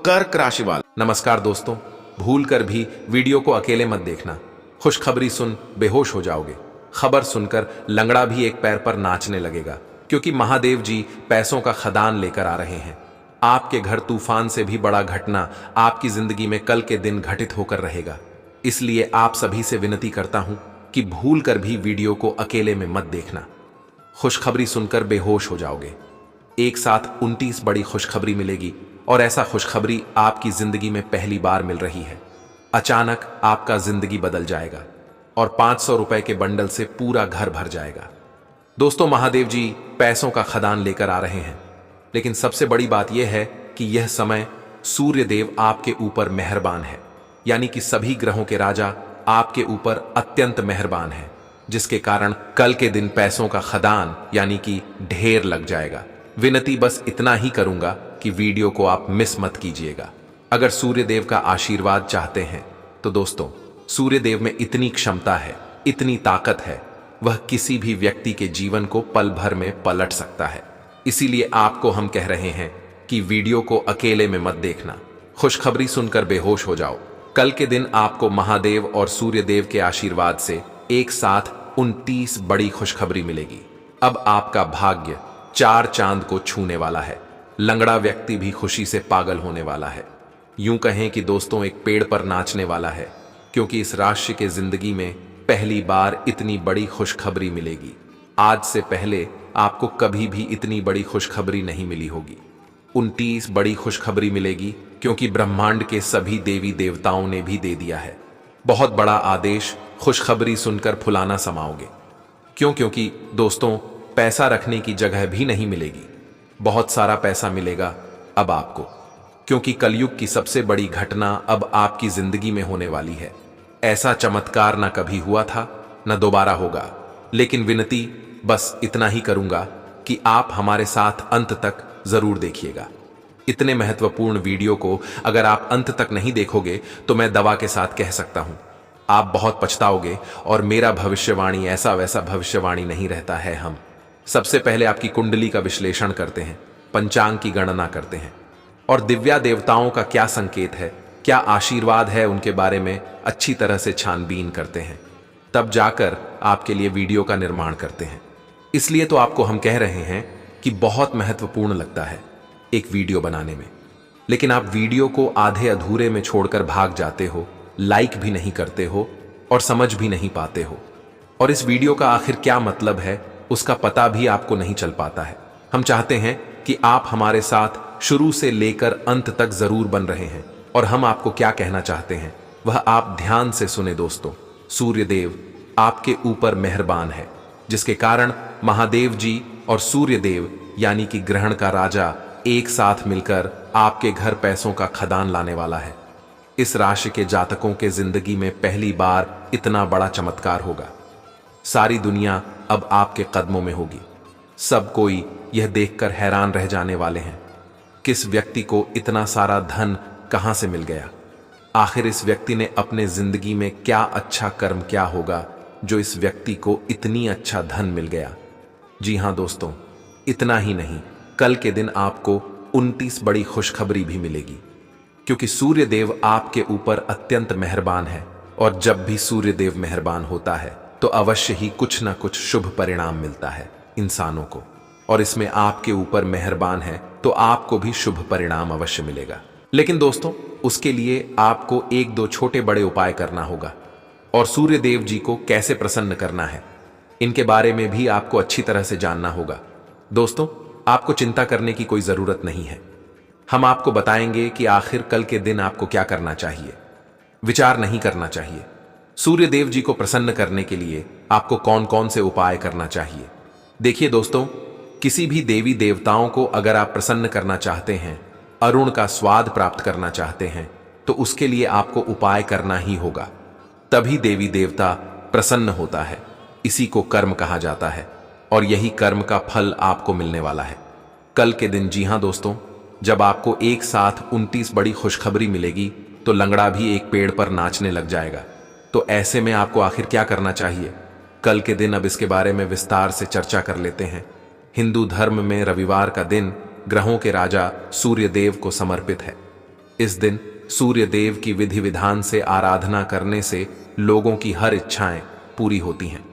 कर्क राशि वाले। नमस्कार दोस्तों, भूल कर भी वीडियो को अकेले मत देखना। खुशखबरी सुन बेहोश हो जाओगे। खबर सुनकर लंगड़ा भी एक पैर पर नाचने लगेगा, क्योंकि महादेव जी पैसों का खदान लेकर आ रहे हैं। आपके घर तूफान से भी बड़ा घटना आपकी जिंदगी में कल के दिन घटित होकर रहेगा। इसलिए आप सभी से विनती करता हूं कि भूल कर भी वीडियो को अकेले में मत देखना। खुशखबरी सुनकर बेहोश हो जाओगे। एक साथ 29 बड़ी खुशखबरी मिलेगी, और ऐसा खुशखबरी आपकी जिंदगी में पहली बार मिल रही है। अचानक आपका जिंदगी बदल जाएगा और 500 रुपए के बंडल से पूरा घर भर जाएगा। दोस्तों, महादेव जी पैसों का खदान लेकर आ रहे हैं, लेकिन सबसे बड़ी बात यह है कि यह समय सूर्य देव आपके ऊपर मेहरबान है, यानी कि सभी ग्रहों के राजा आपके ऊपर अत्यंत मेहरबान है, जिसके कारण कल के दिन पैसों का खदान यानी कि ढेर लग जाएगा। विनती बस इतना ही करूंगा कि वीडियो को आप मिस मत कीजिएगा। अगर सूर्य देव का आशीर्वाद चाहते हैं तो दोस्तों, सूर्य देव में इतनी क्षमता है, इतनी ताकत है, वह किसी भी व्यक्ति के जीवन को पल भर में पलट सकता है। इसीलिए आपको हम कह रहे हैं कि वीडियो को अकेले में मत देखना। खुशखबरी सुनकर बेहोश हो जाओ। कल के दिन आपको महादेव और सूर्य देव के आशीर्वाद से एक साथ 29 बड़ी खुशखबरी मिलेगी। अब आपका भाग्य 4 चांद को छूने वाला है। लंगड़ा व्यक्ति भी खुशी से पागल होने वाला है। यूं कहें कि दोस्तों, एक पेड़ पर नाचने वाला है, क्योंकि इस राशि के जिंदगी में पहली बार इतनी बड़ी खुशखबरी मिलेगी। आज से पहले आपको कभी भी इतनी बड़ी खुशखबरी नहीं मिली होगी। 29 बड़ी खुशखबरी मिलेगी, क्योंकि ब्रह्मांड के सभी देवी देवताओं ने भी दे दिया है। बहुत बड़ा आदेश खुशखबरी सुनकर फुलाना समाओगे। क्योंकि दोस्तों, पैसा रखने की जगह भी नहीं मिलेगी। बहुत सारा पैसा मिलेगा अब आपको, क्योंकि कलयुग की सबसे बड़ी घटना अब आपकी जिंदगी में होने वाली है। ऐसा चमत्कार न कभी हुआ था, न दोबारा होगा। लेकिन विनती बस इतना ही करूंगा कि आप हमारे साथ अंत तक जरूर देखिएगा। इतने महत्वपूर्ण वीडियो को अगर आप अंत तक नहीं देखोगे तो मैं दवा के साथ कह सकता हूं, आप बहुत पछताओगे। और मेरा भविष्यवाणी ऐसा वैसा भविष्यवाणी नहीं रहता है। हम सबसे पहले आपकी कुंडली का विश्लेषण करते हैं, पंचांग की गणना करते हैं, और दिव्या देवताओं का क्या संकेत है, क्या आशीर्वाद है, उनके बारे में अच्छी तरह से छानबीन करते हैं। तब जाकर आपके लिए वीडियो का निर्माण करते हैं। इसलिए तो आपको हम कह रहे हैं कि बहुत महत्वपूर्ण लगता है एक वीडियो बनाने में, लेकिन आप वीडियो को आधे अधूरे में छोड़कर भाग जाते हो, लाइक भी नहीं करते हो और समझ भी नहीं पाते हो। और इस वीडियो का आखिर क्या मतलब है उसका पता भी आपको नहीं चल पाता है। हम चाहते हैं कि आप हमारे साथ शुरू से लेकर अंत तक जरूर बन रहे हैं, और हम आपको क्या कहना चाहते हैं वह आप ध्यान से सुने। दोस्तों, सूर्य देव आपके ऊपर मेहरबान है, जिसके कारण महादेव जी और सूर्य देव यानी कि ग्रहण का राजा एक साथ मिलकर आपके घर पैसों का खदान लाने वाला है। इस राशि के जातकों के जिंदगी में पहली बार इतना बड़ा चमत्कार होगा। सारी दुनिया अब आपके कदमों में होगी। सब कोई यह देखकर हैरान रह जाने वाले हैं, किस व्यक्ति को इतना सारा धन कहां से मिल गया। आखिर इस व्यक्ति ने अपने जिंदगी में क्या अच्छा कर्म किया होगा जो इस व्यक्ति को इतनी अच्छा धन मिल गया। जी हां दोस्तों, इतना ही नहीं, कल के दिन आपको 29 बड़ी खुशखबरी भी मिलेगी, क्योंकि सूर्य देव आपके ऊपर अत्यंत मेहरबान है, और जब भी सूर्य देव मेहरबान होता है तो अवश्य ही कुछ ना कुछ शुभ परिणाम मिलता है इंसानों को। और इसमें आपके ऊपर मेहरबान है तो आपको भी शुभ परिणाम अवश्य मिलेगा। लेकिन दोस्तों, उसके लिए आपको एक दो छोटे बड़े उपाय करना होगा, और सूर्य देव जी को कैसे प्रसन्न करना है इनके बारे में भी आपको अच्छी तरह से जानना होगा। दोस्तों, आपको चिंता करने की कोई जरूरत नहीं है। हम आपको बताएंगे कि आखिर कल के दिन आपको क्या करना चाहिए, विचार नहीं करना चाहिए। सूर्य देव जी को प्रसन्न करने के लिए आपको कौन कौन से उपाय करना चाहिए। देखिए दोस्तों, किसी भी देवी देवताओं को अगर आप प्रसन्न करना चाहते हैं, अरुण का स्वाद प्राप्त करना चाहते हैं, तो उसके लिए आपको उपाय करना ही होगा। तभी देवी देवता प्रसन्न होता है। इसी को कर्म कहा जाता है, और यही कर्म का फल आपको मिलने वाला है कल के दिन। जी हां दोस्तों, जब आपको एक साथ 29 बड़ी खुशखबरी मिलेगी तो लंगड़ा भी एक पेड़ पर नाचने लग जाएगा। तो ऐसे में आपको आखिर क्या करना चाहिए कल के दिन, अब इसके बारे में विस्तार से चर्चा कर लेते हैं। हिंदू धर्म में रविवार का दिन ग्रहों के राजा सूर्य देव को समर्पित है। इस दिन सूर्य देव की विधि विधान से आराधना करने से लोगों की हर इच्छाएं पूरी होती हैं।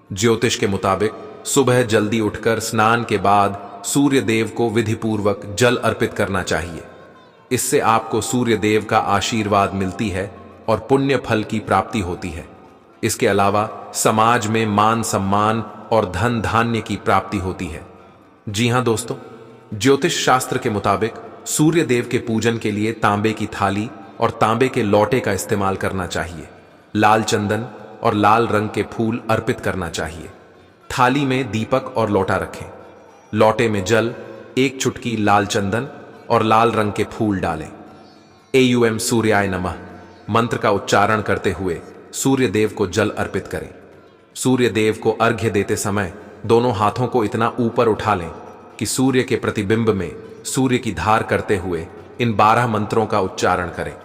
ज्योतिष के मुताबिक सुबह जल्दी उठकर स्नान के बाद सूर्य देव को विधिपूर्वक जल अर्पित करना चाहिए। इससे आपको सूर्य देव का आशीर्वाद मिलती है और पुण्य फल की प्राप्ति होती है। इसके अलावा समाज में मान सम्मान और धन धान्य की प्राप्ति होती है। जी हां दोस्तों, ज्योतिष शास्त्र के मुताबिक सूर्य देव के पूजन के लिए तांबे की थाली और तांबे के लोटे का इस्तेमाल करना चाहिए। लाल चंदन और लाल रंग के फूल अर्पित करना चाहिए। थाली में दीपक और लोटा रखें। लोटे में जल, एक चुटकी लाल चंदन और लाल रंग के फूल डालें। एयूएम सूर्याय नमः मंत्र का उच्चारण करते हुए सूर्य देव को जल अर्पित करें। सूर्य देव को अर्घ्य देते समय दोनों हाथों को इतना ऊपर उठा लें कि सूर्य के प्रतिबिंब में सूर्य की धार करते हुए इन 12 मंत्रों का उच्चारण करें।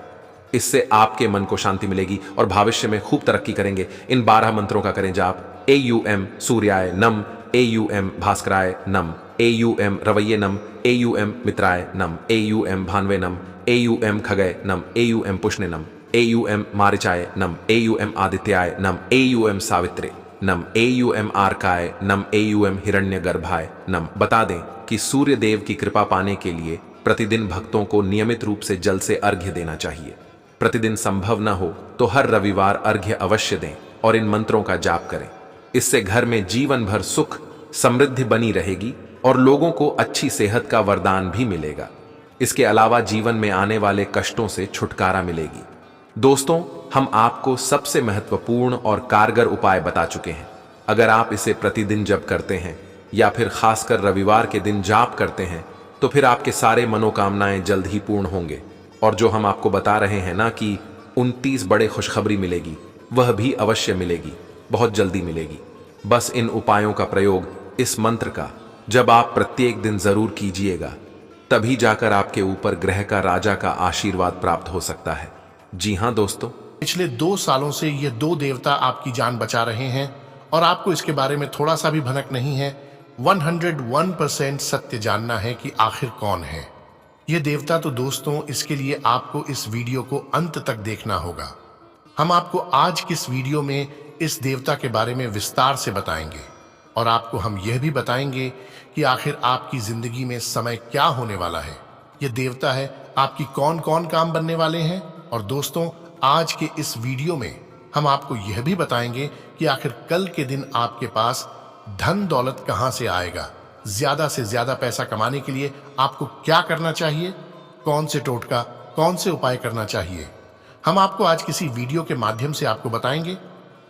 इससे आपके मन को शांति मिलेगी और भविष्य में खूब तरक्की करेंगे। इन 12 मंत्रों का करें जाप। एयूएम सूर्याय नम, एयूएम भास्कराय नम, एयूएम रवैये नम, एयूएम मित्राय नम, एयूएम भानवे नम, एयूएम खगय नम, एयूएम पुष्णे नम, एयूएम मारिचाय नम, एयूएम आदित्याय नम, एयूएम सावित्रे नम, एयूएम आर्काय नम, एयूएम हिरण्यगर्भाय नम। बता दें कि सूर्य देव की कृपा पाने के लिए प्रतिदिन भक्तों को नियमित रूप से जल से अर्घ्य देना चाहिए। प्रतिदिन संभव न हो तो हर रविवार अर्घ्य अवश्य दें और इन मंत्रों का जाप करें। इससे घर में जीवन भर सुख समृद्धि बनी रहेगी और लोगों को अच्छी सेहत का वरदान भी मिलेगा। इसके अलावा जीवन में आने वाले कष्टों से छुटकारा मिलेगी। दोस्तों, हम आपको सबसे महत्वपूर्ण और कारगर उपाय बता चुके हैं। अगर आप इसे प्रतिदिन जप करते हैं या फिर खासकर रविवार के दिन जाप करते हैं तो फिर आपके सारे मनोकामनाएं जल्द ही पूर्ण होंगे। और जो हम आपको बता रहे हैं ना कि 29 बड़े खुशखबरी मिलेगी, वह भी अवश्य मिलेगी, बहुत जल्दी मिलेगी। बस इन उपायों का प्रयोग, इस मंत्र का जब आप प्रत्येक दिन जरूर कीजिएगा, तभी जाकर आपके ऊपर ग्रह का राजा का आशीर्वाद प्राप्त हो सकता है। जी हां दोस्तों, पिछले 2 सालों से ये 2 देवता आपकी जान बचा रहे हैं और आपको इसके बारे में थोड़ा सा भी भनक नहीं है। 101% सत्य जानना है कि आखिर कौन है ये देवता। तो दोस्तों, इसके लिए आपको इस वीडियो को अंत तक देखना होगा। हम आपको आज किस वीडियो में इस देवता के बारे में विस्तार से बताएंगे और आपको हम यह भी बताएंगे कि आखिर आपकी जिंदगी में समय क्या होने वाला है, ये देवता है, आपकी कौन कौन काम बनने वाले हैं। और दोस्तों, आज के इस वीडियो में हम आपको यह भी बताएंगे कि आखिर कल के दिन आपके पास धन दौलत कहां से आएगा। ज्यादा से ज्यादा पैसा कमाने के लिए आपको क्या करना चाहिए, कौन से टोटका, कौन से उपाय करना चाहिए, हम आपको आज किसी वीडियो के माध्यम से आपको बताएंगे।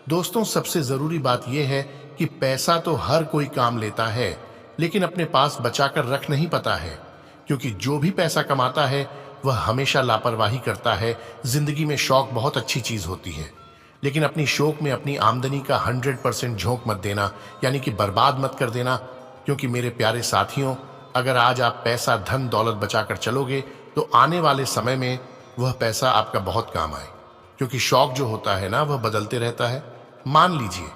दोस्तों, सबसे जरूरी बात यह है कि पैसा तो हर कोई काम लेता है, लेकिन अपने पास बचाकर रख नहीं पाता है, क्योंकि जो भी पैसा कमाता है वह हमेशा लापरवाही करता है। जिंदगी में शौक बहुत अच्छी चीज होती है, लेकिन अपनी शौक में अपनी आमदनी का 100% झोंक मत देना, यानी कि बर्बाद मत कर देना। क्योंकि मेरे प्यारे साथियों, अगर आज आप पैसा धन दौलत बचाकर चलोगे तो आने वाले समय में वह पैसा आपका बहुत काम आए, क्योंकि शौक जो होता है ना, वह बदलते रहता है। मान लीजिए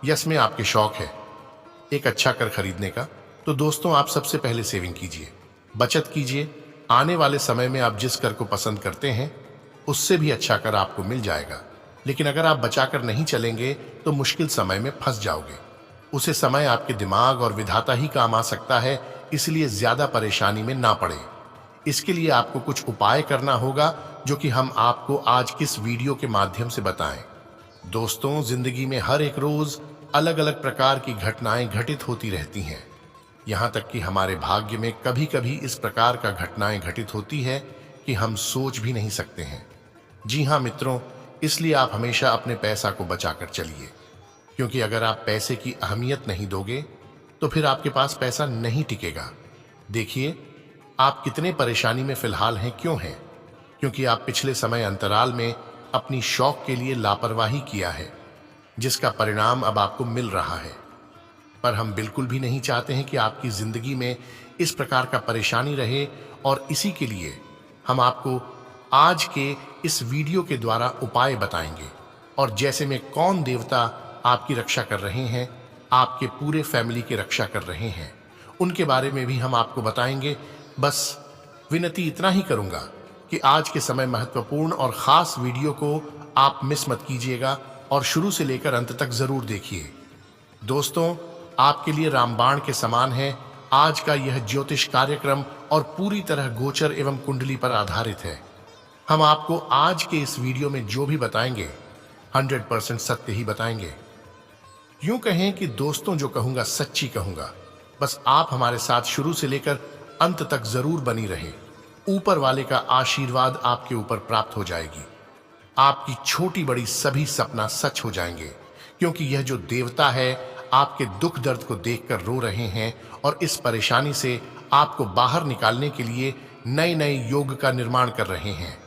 यस में आपके शौक है एक अच्छा कर खरीदने का, तो दोस्तों आप सबसे पहले सेविंग कीजिए, बचत कीजिए। आने वाले समय में आप जिस कर को पसंद करते हैं उससे भी अच्छा कर आपको मिल जाएगा। लेकिन अगर आप बचाकर नहीं चलेंगे तो मुश्किल समय में फंस जाओगे। उसे समय आपके दिमाग और विधाता ही काम आ सकता है, इसलिए ज्यादा परेशानी में ना पड़े। इसके लिए आपको कुछ उपाय करना होगा, जो कि हम आपको आज किस वीडियो के माध्यम से बताएं। दोस्तों, जिंदगी में हर एक रोज अलग अलग प्रकार की घटनाएं घटित होती रहती हैं। यहाँ तक कि हमारे भाग्य में कभी कभी इस प्रकार का घटनाएं घटित होती है कि हम सोच भी नहीं सकते हैं। जी हाँ मित्रों, इसलिए आप हमेशा अपने पैसा को बचाकर चलिए, क्योंकि अगर आप पैसे की अहमियत नहीं दोगे तो फिर आपके पास पैसा नहीं टिकेगा। देखिए, आप कितने परेशानी में फिलहाल हैं, क्यों हैं? क्योंकि आप पिछले समय अंतराल में अपनी शौक के लिए लापरवाही किया है, जिसका परिणाम अब आपको मिल रहा है। पर हम बिल्कुल भी नहीं चाहते हैं कि आपकी जिंदगी में इस प्रकार का परेशानी रहे, और इसी के लिए हम आपको आज के इस वीडियो के द्वारा उपाय बताएंगे। और जैसे में कौन देवता आपकी रक्षा कर रहे हैं, आपके पूरे फैमिली की रक्षा कर रहे हैं, उनके बारे में भी हम आपको बताएंगे। बस विनती इतना ही करूंगा कि आज के समय महत्वपूर्ण और खास वीडियो को आप मिस मत कीजिएगा और शुरू से लेकर अंत तक जरूर देखिए। दोस्तों, आपके लिए रामबाण के समान है आज का यह ज्योतिष कार्यक्रम और पूरी तरह गोचर एवं कुंडली पर आधारित है। हम आपको आज के इस वीडियो में जो भी बताएंगे 100% सत्य ही बताएंगे। यूं कहें कि दोस्तों, जो कहूंगा सच्ची कहूंगा। बस आप हमारे साथ शुरू से लेकर अंत तक जरूर बनी रहे। ऊपर वाले का आशीर्वाद आपके ऊपर प्राप्त हो जाएगी। आपकी छोटी बड़ी सभी सपना सच हो जाएंगे, क्योंकि यह जो देवता है आपके दुख दर्द को देखकर रो रहे हैं और इस परेशानी से आपको बाहर निकालने के लिए नए नए योग का निर्माण कर रहे हैं।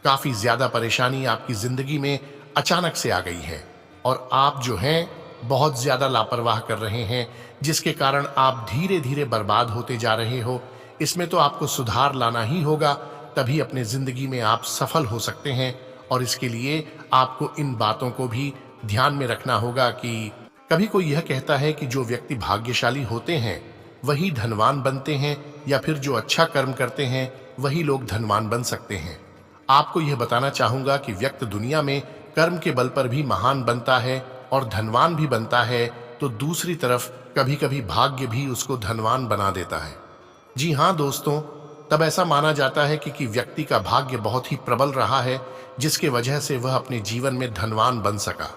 काफी ज्यादा परेशानी आपकी जिंदगी में अचानक से आ गई है और आप जो हैं बहुत ज्यादा लापरवाह कर रहे हैं, जिसके कारण आप धीरे धीरे बर्बाद होते जा रहे हो। इसमें तो आपको सुधार लाना ही होगा, तभी अपने जिंदगी में आप सफल हो सकते हैं। और इसके लिए आपको इन बातों को भी ध्यान में रखना होगा कि कभी कोई यह कहता है कि जो व्यक्ति भाग्यशाली होते हैं वही धनवान बनते हैं, या फिर जो अच्छा कर्म करते हैं वही लोग धनवान बन सकते हैं। आपको यह बताना चाहूंगा कि व्यक्ति दुनिया में कर्म के बल पर भी महान बनता है और धनवान भी बनता है, तो दूसरी तरफ कभी कभी भाग्य भी उसको धनवान बना देता है। जी हाँ दोस्तों, तब ऐसा माना जाता है कि व्यक्ति का भाग्य बहुत ही प्रबल रहा है, जिसके वजह से वह अपने जीवन में धनवान बन सका।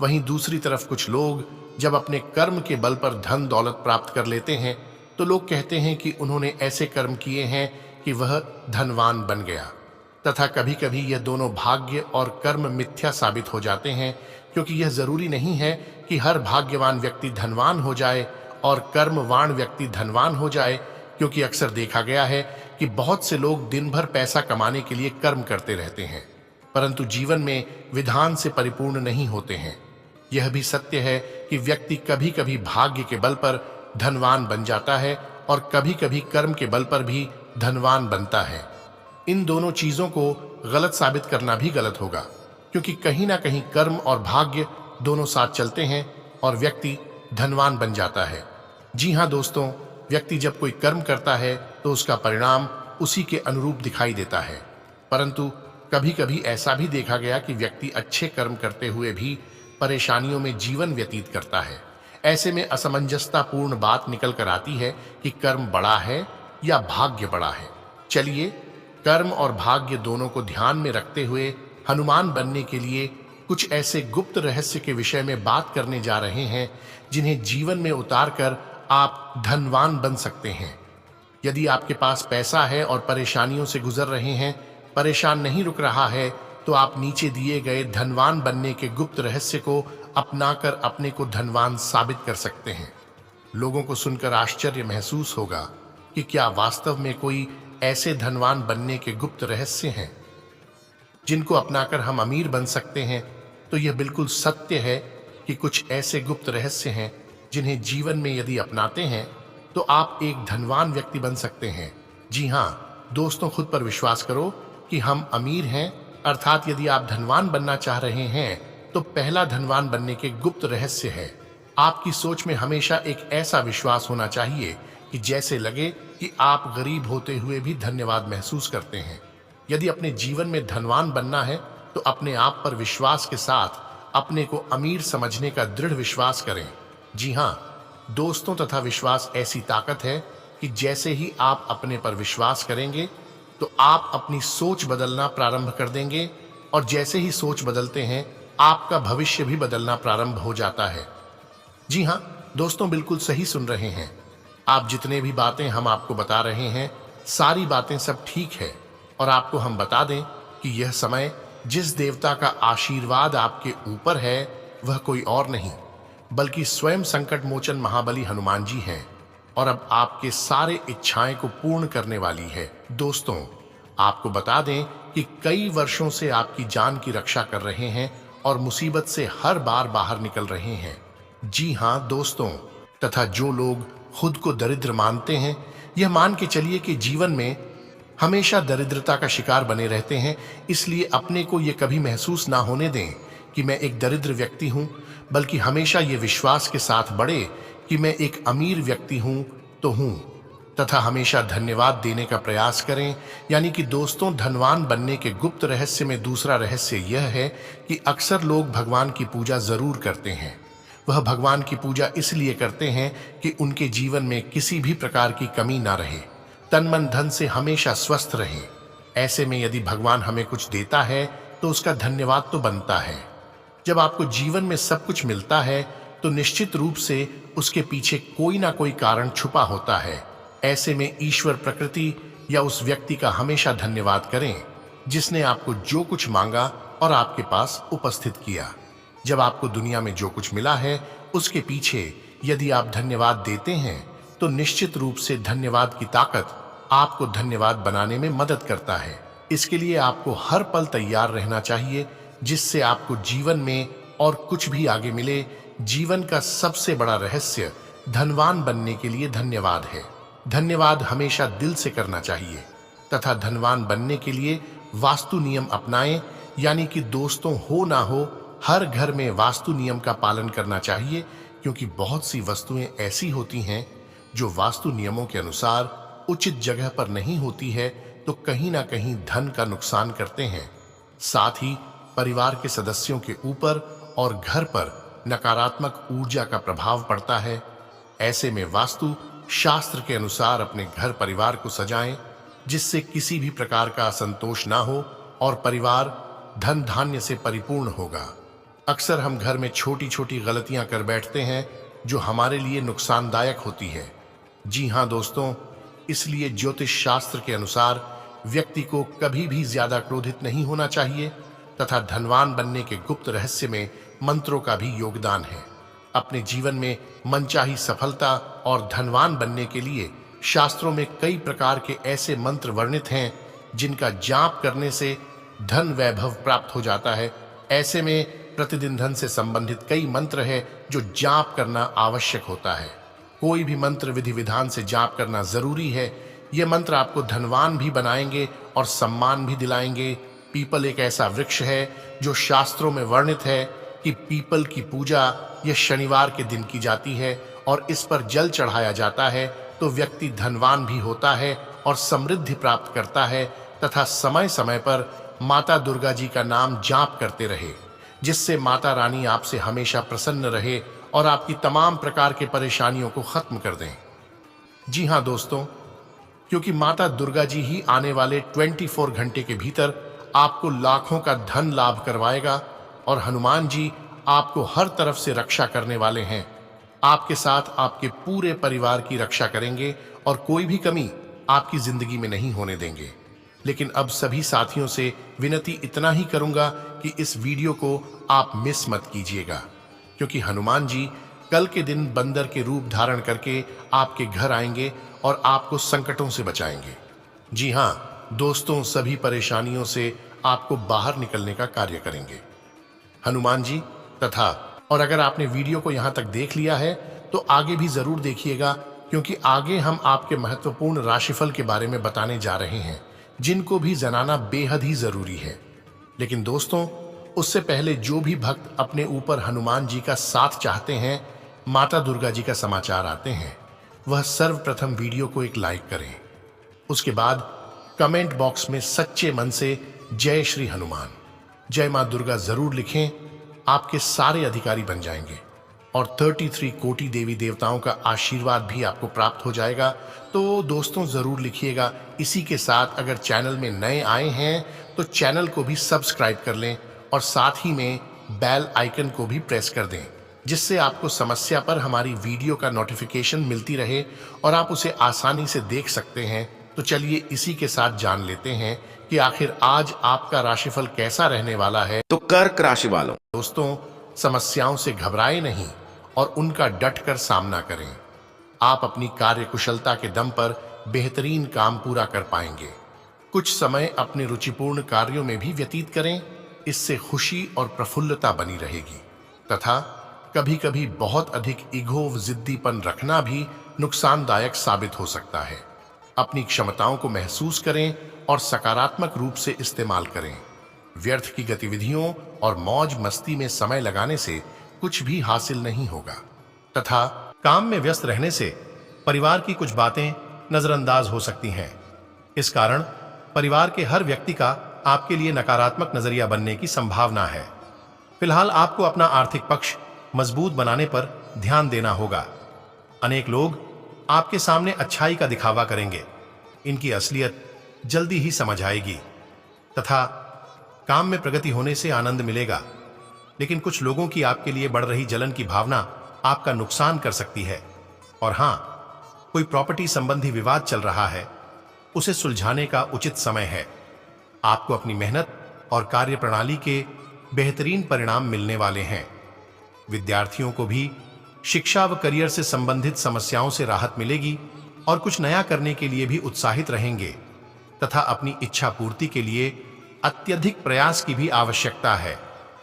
वहीं दूसरी तरफ कुछ लोग जब अपने कर्म के बल पर धन दौलत प्राप्त कर लेते हैं, तो लोग कहते हैं कि उन्होंने ऐसे कर्म किए हैं कि वह धनवान बन गया। तथा कभी कभी यह दोनों भाग्य और कर्म मिथ्या साबित हो जाते हैं, क्योंकि यह जरूरी नहीं है कि हर भाग्यवान व्यक्ति धनवान हो जाए और कर्मवान व्यक्ति धनवान हो जाए, क्योंकि अक्सर देखा गया है कि बहुत से लोग दिन भर पैसा कमाने के लिए कर्म करते रहते हैं, परंतु जीवन में विधान से परिपूर्ण नहीं होते हैं। यह भी सत्य है कि व्यक्ति कभी कभी भाग्य के बल पर धनवान बन जाता है और कभी कभी कर्म के बल पर भी धनवान बनता है। इन दोनों चीजों को गलत साबित करना भी गलत होगा, क्योंकि कहीं ना कहीं कर्म और भाग्य दोनों साथ चलते हैं और व्यक्ति धनवान बन जाता है। जी हाँ दोस्तों, व्यक्ति जब कोई कर्म करता है तो उसका परिणाम उसी के अनुरूप दिखाई देता है, परंतु कभी कभी ऐसा भी देखा गया कि व्यक्ति अच्छे कर्म करते हुए भी परेशानियों में जीवन व्यतीत करता है। ऐसे में असमंजसतापूर्ण बात निकल कर आती है कि कर्म बड़ा है या भाग्य बड़ा है। चलिए, कर्म और भाग्य दोनों को ध्यान में रखते हुए हनुमान बनने के लिए कुछ ऐसे गुप्त रहस्य के विषय में बात करने जा रहे हैं, जिन्हें जीवन में उतारकर आप धनवान बन सकते हैं। यदि आपके पास पैसा है और परेशानियों से गुजर रहे हैं, परेशान नहीं रुक रहा है, तो आप नीचे दिए गए धनवान बनने के गुप्त रहस्य को अपनाकर अपने को धनवान साबित कर सकते हैं। लोगों को सुनकर आश्चर्य महसूस होगा कि क्या वास्तव में कोई ऐसे धनवान बनने के गुप्त रहस्य हैं जिनको अपनाकर हम अमीर बन सकते हैं। तो यह बिल्कुल सत्य है कि कुछ ऐसे गुप्त रहस्य हैं जिन्हें जीवन में यदि अपनाते हैं तो आप एक धनवान व्यक्ति बन सकते हैं। जी हाँ दोस्तों, खुद पर विश्वास करो कि हम अमीर हैं। अर्थात यदि आप धनवान बनना चाह रहे हैं तो पहला धनवान बनने के गुप्त रहस्य है, आपकी सोच में हमेशा एक ऐसा विश्वास होना चाहिए कि जैसे लगे कि आप गरीब होते हुए भी धन्यवाद महसूस करते हैं। यदि अपने जीवन में धनवान बनना है तो अपने आप पर विश्वास के साथ अपने को अमीर समझने का दृढ़ विश्वास करें। जी हाँ दोस्तों, तथा विश्वास ऐसी ताकत है कि जैसे ही आप अपने पर विश्वास करेंगे तो आप अपनी सोच बदलना प्रारंभ कर देंगे, और जैसे ही सोच बदलते हैं आपका भविष्य भी बदलना प्रारंभ हो जाता है। जी हाँ दोस्तों, बिल्कुल सही सुन रहे हैं आप। जितने भी बातें हम आपको बता रहे हैं, सारी बातें सब ठीक है। और आपको हम बता दें कि यह समय जिस देवता का आशीर्वाद आपके ऊपर है वह कोई और नहीं बल्कि स्वयं संकट मोचन महाबली हनुमान जी हैं, और अब आपके सारे इच्छाएं को पूर्ण करने वाली है। दोस्तों, आपको बता दें कि कई वर्षों से आपकी जान की रक्षा कर रहे हैं और मुसीबत से हर बार बाहर निकल रहे हैं। जी हाँ दोस्तों, तथा जो लोग खुद को दरिद्र मानते हैं, यह मान के चलिए कि जीवन में हमेशा दरिद्रता का शिकार बने रहते हैं, इसलिए अपने को यह कभी महसूस ना होने दें कि मैं एक दरिद्र व्यक्ति हूं, बल्कि हमेशा ये विश्वास के साथ बढ़े कि मैं एक अमीर व्यक्ति हूं तो हूं। तथा हमेशा धन्यवाद देने का प्रयास करें। यानी कि दोस्तों, धनवान बनने के गुप्त रहस्य में दूसरा रहस्य यह है कि अक्सर लोग भगवान की पूजा जरूर करते हैं। वह भगवान की पूजा इसलिए करते हैं कि उनके जीवन में किसी भी प्रकार की कमी ना रहे, तन मन धन से हमेशा स्वस्थ रहे। ऐसे में यदि भगवान हमें कुछ देता है तो उसका धन्यवाद तो बनता है। जब आपको जीवन में सब कुछ मिलता है तो निश्चित रूप से उसके पीछे कोई ना कोई कारण छुपा होता है। ऐसे में ईश्वर, प्रकृति या उस व्यक्ति का हमेशा धन्यवाद करें जिसने आपको जो कुछ मांगा और आपके पास उपस्थित किया। जब आपको दुनिया में जो कुछ मिला है उसके पीछे यदि आप धन्यवाद देते हैं तो निश्चित रूप से धन्यवाद की ताकत आपको धन्यवाद बनाने में मदद करता है। इसके लिए आपको हर पल तैयार रहना चाहिए, जिससे आपको जीवन में और कुछ भी आगे मिले। जीवन का सबसे बड़ा रहस्य धनवान बनने के लिए धन्यवाद है। धन्यवाद हमेशा दिल से करना चाहिए तथा धनवान बनने के लिए वास्तु नियम अपनाएं। यानी कि दोस्तों, हो ना हो, हर घर में वास्तु नियम का पालन करना चाहिए, क्योंकि बहुत सी वस्तुएं ऐसी होती हैं जो वास्तु नियमों के अनुसार उचित जगह पर नहीं होती है तो कहीं ना कहीं धन का नुकसान करते हैं। साथ ही परिवार के सदस्यों के ऊपर और घर पर नकारात्मक ऊर्जा का प्रभाव पड़ता है। ऐसे में वास्तु शास्त्र के अनुसार अपने घर परिवार को सजाएं, जिससे किसी भी प्रकार का असंतोष ना हो और परिवार धन धान्य से परिपूर्ण होगा। अक्सर हम घर में छोटी छोटी गलतियां कर बैठते हैं जो हमारे लिए नुकसानदायक होती है। जी हाँ दोस्तों, इसलिए ज्योतिष शास्त्र के अनुसार व्यक्ति को कभी भी ज्यादा क्रोधित नहीं होना चाहिए तथा धनवान बनने के गुप्त रहस्य में मंत्रों का भी योगदान है। अपने जीवन में मनचाही सफलता और धनवान बनने के लिए शास्त्रों में कई प्रकार के ऐसे मंत्र वर्णित हैं जिनका जाप करने से धन वैभव प्राप्त हो जाता है। ऐसे में प्रतिदिन धन से संबंधित कई मंत्र है जो जाप करना आवश्यक होता है। कोई भी मंत्र विधि विधान से जाप करना जरूरी है। ये मंत्र आपको धनवान भी बनाएंगे और सम्मान भी दिलाएंगे। पीपल एक ऐसा वृक्ष है जो शास्त्रों में वर्णित है कि पीपल की पूजा यह शनिवार के दिन की जाती है और इस पर जल चढ़ाया जाता है तो व्यक्ति धनवान भी होता है और समृद्धि प्राप्त करता है। तथा समय समय पर माता दुर्गा जी का नाम जाप करते रहे, जिससे माता रानी आपसे हमेशा प्रसन्न रहे और आपकी तमाम प्रकार के परेशानियों को खत्म कर दें। जी हाँ दोस्तों, क्योंकि माता दुर्गा जी ही आने वाले 24 घंटे के भीतर आपको लाखों का धन लाभ करवाएगा और हनुमान जी आपको हर तरफ से रक्षा करने वाले हैं। आपके साथ आपके पूरे परिवार की रक्षा करेंगे और कोई भी कमी आपकी जिंदगी में नहीं होने देंगे। लेकिन अब सभी साथियों से विनती इतना ही करूंगा कि इस वीडियो को आप मिस मत कीजिएगा, क्योंकि हनुमान जी कल के दिन बंदर के रूप धारण करके आपके घर आएंगे और आपको संकटों से बचाएंगे। जी हाँ दोस्तों, सभी परेशानियों से आपको बाहर निकलने का कार्य करेंगे हनुमान जी। तथा और अगर आपने वीडियो को यहाँ तक देख लिया है तो आगे भी जरूर देखिएगा, क्योंकि आगे हम आपके महत्वपूर्ण राशिफल के बारे में बताने जा रहे हैं, जिनको भी जनाना बेहद ही जरूरी है। लेकिन दोस्तों, उससे पहले जो भी भक्त अपने ऊपर हनुमान जी का साथ चाहते हैं, माता दुर्गा जी का समाचार आते हैं, वह सर्वप्रथम वीडियो को एक लाइक करें। उसके बाद कमेंट बॉक्स में सच्चे मन से जय श्री हनुमान, जय मां दुर्गा जरूर लिखें। आपके सारे अधिकारी बन जाएंगे और 33 कोटि देवी देवताओं का आशीर्वाद भी आपको प्राप्त हो जाएगा। तो दोस्तों जरूर लिखिएगा। इसी के साथ अगर चैनल में नए आए हैं तो चैनल को भी सब्सक्राइब कर लें और साथ ही में बेल आइकन को भी प्रेस कर दें, जिससे आपको समस्या पर हमारी वीडियो का नोटिफिकेशन मिलती रहे और आप उसे आसानी से देख सकते हैं। तो चलिए इसी के साथ जान लेते हैं कि आखिर आज आपका राशिफल कैसा रहने वाला है। तो कर्क राशि वालों, दोस्तों, समस्याओं से घबराए नहीं और उनका डटकर सामना करें। आप अपनी कार्य कुशलता के दम पर बेहतरीन काम पूरा कर पाएंगे। कुछ समय अपने रुचिपूर्ण कार्यों में भी व्यतीत करें, इससे खुशी और प्रफुल्लता बनी रहेगी। तथा कभी कभी बहुत अधिक ईगो व जिद्दीपन रखना भी नुकसानदायक साबित हो सकता है। अपनी क्षमताओं को महसूस करें और सकारात्मक रूप से इस्तेमाल करें। व्यर्थ की गतिविधियों और मौज मस्ती में समय लगाने से कुछ भी हासिल नहीं होगा। तथा काम में व्यस्त रहने से परिवार की कुछ बातें नजरअंदाज हो सकती हैं। इस कारण परिवार के हर व्यक्ति का आपके लिए नकारात्मक नजरिया बनने की संभावना है। फिलहाल आपको अपना आर्थिक पक्ष मजबूत बनाने पर ध्यान देना होगा। अनेक लोग आपके सामने अच्छाई का दिखावा करेंगे, इनकी असलियत जल्दी ही समझ आएगी तथा काम में प्रगति होने से आनंद मिलेगा। लेकिन कुछ लोगों की आपके लिए बढ़ रही जलन की भावना आपका नुकसान कर सकती है। और हां, कोई प्रॉपर्टी संबंधी विवाद चल रहा है, उसे सुलझाने का उचित समय है। आपको अपनी मेहनत और कार्य प्रणाली के बेहतरीन परिणाम मिलने वाले हैं। विद्यार्थियों को भी शिक्षा व करियर से संबंधित समस्याओं से राहत मिलेगी और कुछ नया करने के लिए भी उत्साहित रहेंगे तथा अपनी इच्छा पूर्ति के लिए अत्यधिक प्रयास की भी आवश्यकता है।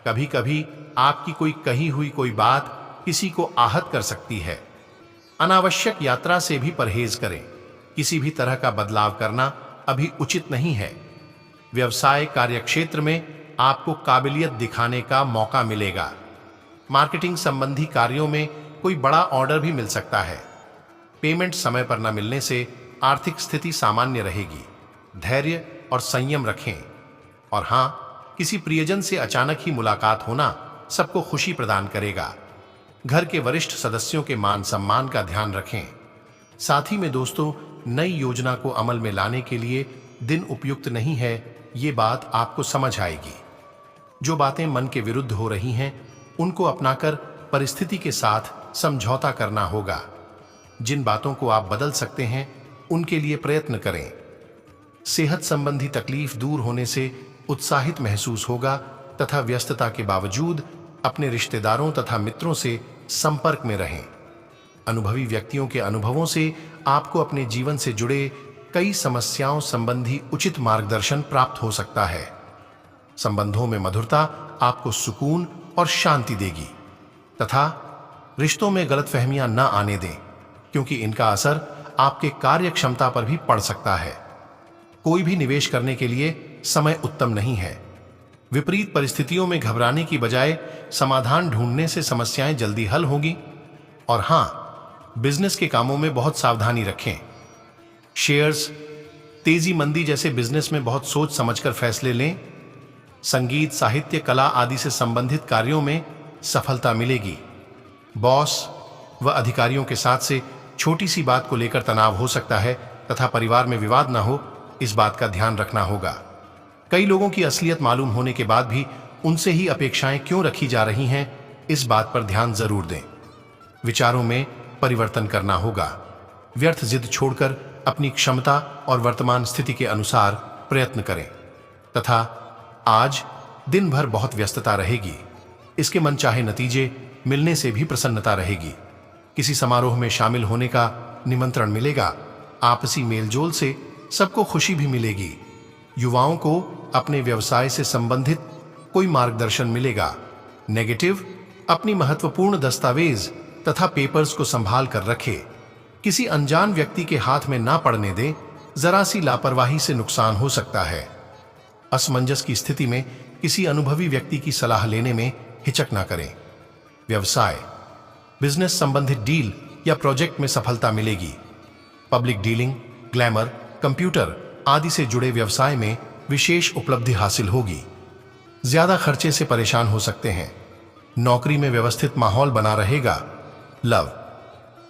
कभी कभी आपकी कोई कही हुई कोई बात किसी को आहत कर सकती है। अनावश्यक यात्रा से भी परहेज करें। किसी भी तरह का बदलाव करना अभी उचित नहीं है। व्यवसाय कार्यक्षेत्र में आपको काबिलियत दिखाने का मौका मिलेगा। मार्केटिंग संबंधी कार्यों में कोई बड़ा ऑर्डर भी मिल सकता है। पेमेंट समय पर न मिलने से आर्थिक स्थिति सामान्य रहेगी। धैर्य और संयम रखें। और हां, किसी प्रियजन से अचानक ही मुलाकात होना सबको खुशी प्रदान करेगा। घर के वरिष्ठ सदस्यों के मान सम्मान का ध्यान रखें। साथ ही में दोस्तों, नई योजना को अमल में लाने के लिए दिन उपयुक्त नहीं है, ये बात आपको समझ आएगी। जो बातें मन के विरुद्ध हो रही हैं, उनको अपनाकर परिस्थिति के साथ समझौता करना होगा। जिन बातों को आप बदल सकते हैं, उनके लिए प्रयत्न करें। सेहत संबंधी तकलीफ दूर होने से उत्साहित महसूस होगा तथा व्यस्तता के बावजूद अपने रिश्तेदारों तथा मित्रों से संपर्क में रहें। अनुभवी व्यक्तियों के अनुभवों से आपको अपने जीवन से जुड़े कई समस्याओं संबंधी उचित मार्गदर्शन प्राप्त हो सकता है। संबंधों में मधुरता आपको सुकून और शांति देगी तथा रिश्तों में गलतफहमियां न आने दें, क्योंकि इनका असर आपके कार्य क्षमता पर भी पड़ सकता है। कोई भी निवेश करने के लिए समय उत्तम नहीं है। विपरीत परिस्थितियों में घबराने की बजाय समाधान ढूंढने से समस्याएं जल्दी हल होगी। और हां, बिजनेस के कामों में बहुत सावधानी रखें। शेयर्स, तेजी मंदी जैसे बिजनेस में बहुत सोच समझकर फैसले लें। संगीत, साहित्य, कला आदि से संबंधित कार्यों में सफलता मिलेगी। बॉस व अधिकारियों के साथ से छोटी सी बात को लेकर तनाव हो सकता है तथा परिवार में विवाद न हो, इस बात का ध्यान रखना होगा। कई लोगों की असलियत मालूम होने के बाद भी उनसे ही अपेक्षाएं क्यों रखी जा रही हैं, इस बात पर ध्यान जरूर दें। विचारों में परिवर्तन करना होगा। व्यर्थ जिद छोड़कर अपनी क्षमता और वर्तमान स्थिति के अनुसार प्रयत्न करें तथा आज दिन भर बहुत व्यस्तता रहेगी। इसके मनचाहे नतीजे मिलने से भी प्रसन्नता रहेगी। किसी समारोह में शामिल होने का निमंत्रण मिलेगा। आपसी मेलजोल से सबको खुशी भी मिलेगी। युवाओं को अपने व्यवसाय से संबंधित कोई मार्गदर्शन मिलेगा। नेगेटिव, अपनी महत्वपूर्ण दस्तावेज तथा पेपर्स को संभाल कर रखें। किसी अनजान व्यक्ति के हाथ में ना पड़ने दें, जरा सी लापरवाही से नुकसान हो सकता है। असमंजस की स्थिति में किसी अनुभवी व्यक्ति की सलाह लेने में हिचक ना करें। व्यवसाय, बिजनेस संबंधित डील या प्रोजेक्ट में सफलता मिलेगी। पब्लिक डीलिंग, ग्लैमर, कंप्यूटर आदि से जुड़े व्यवसाय में विशेष उपलब्धि हासिल होगी। ज्यादा खर्चे से परेशान हो सकते हैं। नौकरी में व्यवस्थित माहौल बना रहेगा। लव,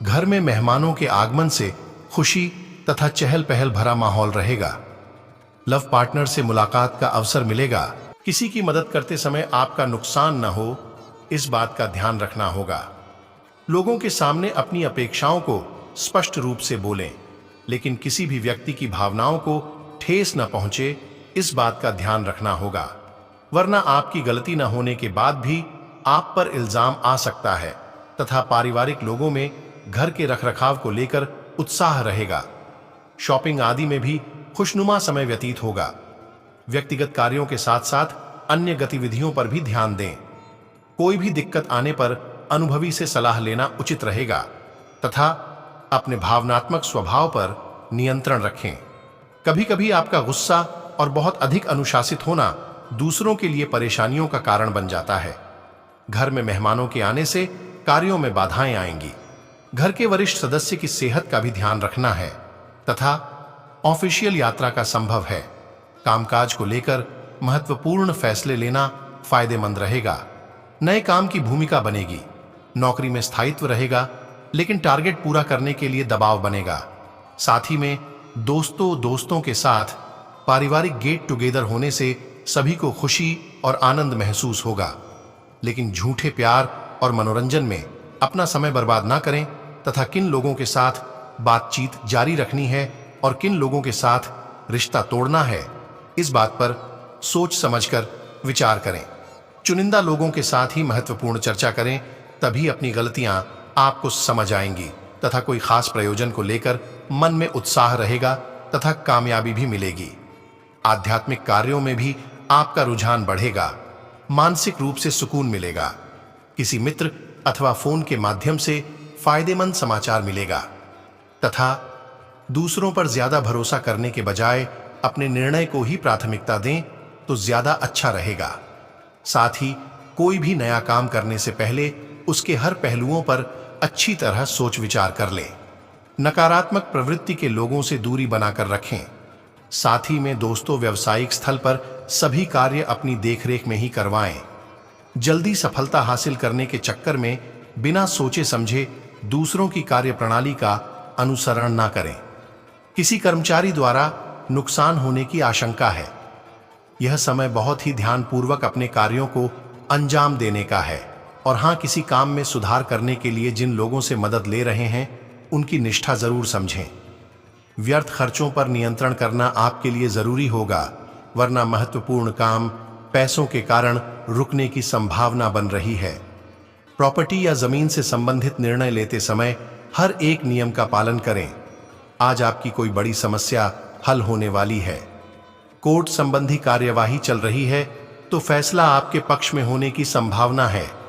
घर में मेहमानों के आगमन से खुशी तथा चहल पहल भरा माहौल रहेगा। लव पार्टनर से मुलाकात का अवसर मिलेगा। किसी की मदद करते समय आपका नुकसान न हो, इस बात का ध्यान रखना होगा। लोगों के सामने अपनी अपेक्षाओं को स्पष्ट रूप से बोलें, लेकिन किसी भी व्यक्ति की भावनाओं को ठेस न पहुंचे, इस बात का ध्यान रखना होगा। वरना आपकी गलती न होने के बाद भी आप पर इल्जाम आ सकता है तथा पारिवारिक लोगों में घर के रखरखाव को लेकर उत्साह रहेगा। शॉपिंग आदि में भी खुशनुमा समय व्यतीत होगा। व्यक्तिगत कार्यों के साथ साथ अन्य गतिविधियों पर भी ध्यान दें। कोई भी दिक्कत आने पर अनुभवी से सलाह लेना उचित रहेगा तथा अपने भावनात्मक स्वभाव पर नियंत्रण रखें। कभी कभी आपका गुस्सा और बहुत अधिक अनुशासित होना दूसरों के लिए परेशानियों का कारण बन जाता है। घर में मेहमानों के आने से कार्यों में बाधाएं आएंगी। घर के वरिष्ठ सदस्य की सेहत का भी ध्यान रखना है। तथा ऑफिशियल यात्रा का संभव है। कामकाज को लेकर महत्वपूर्ण फैसले लेना फायदेमंद रहेगा। नए काम की भूमिका बनेगी। नौकरी में स्थायित्व रहेगा, लेकिन टारगेट पूरा करने के लिए दबाव बनेगा। साथ ही में दोस्तों के साथ पारिवारिक गेट टुगेदर होने से सभी को खुशी और आनंद महसूस होगा। लेकिन झूठे प्यार और मनोरंजन में अपना समय बर्बाद ना करें तथा किन लोगों के साथ बातचीत जारी रखनी है और किन लोगों के साथ रिश्ता तोड़ना है, इस बात पर सोच समझकर विचार करें। चुनिंदा लोगों के साथ ही महत्वपूर्ण चर्चा करें, तभी अपनी गलतियां आपको समझ आएंगी तथा कोई खास प्रयोजन को लेकर मन में उत्साह रहेगा तथा कामयाबी भी मिलेगी। आध्यात्मिक कार्यों में भी आपका रुझान बढ़ेगा। मानसिक रूप से सुकून मिलेगा। किसी मित्र अथवा फोन के माध्यम से फायदेमंद समाचार मिलेगा तथा दूसरों पर ज्यादा भरोसा करने के बजाय अपने निर्णय को ही प्राथमिकता दें तो ज्यादा अच्छा रहेगा। साथ ही कोई भी नया काम करने से पहले उसके हर पहलुओं पर अच्छी तरह सोच विचार कर लें। नकारात्मक प्रवृत्ति के लोगों से दूरी बनाकर रखें। साथ ही में दोस्तों व्यावसायिक स्थल पर सभी कार्य अपनी देखरेख में ही करवाएं। जल्दी सफलता हासिल करने के चक्कर में बिना सोचे समझे दूसरों की कार्य प्रणाली का अनुसरण ना करें। किसी कर्मचारी द्वारा नुकसान होने की आशंका है। यह समय बहुत ही ध्यानपूर्वक अपने कार्यों को अंजाम देने का है। और हां, किसी काम में सुधार करने के लिए जिन लोगों से मदद ले रहे हैं उनकी निष्ठा जरूर समझें। व्यर्थ खर्चों पर नियंत्रण करना आपके लिए जरूरी होगा, वरना महत्वपूर्ण काम पैसों के कारण रुकने की संभावना बन रही है। प्रॉपर्टी या जमीन से संबंधित निर्णय लेते समय हर एक नियम का पालन करें। आज आपकी कोई बड़ी समस्या हल होने वाली है। कोर्ट संबंधी कार्यवाही चल रही है तो फैसला आपके पक्ष में होने की संभावना है।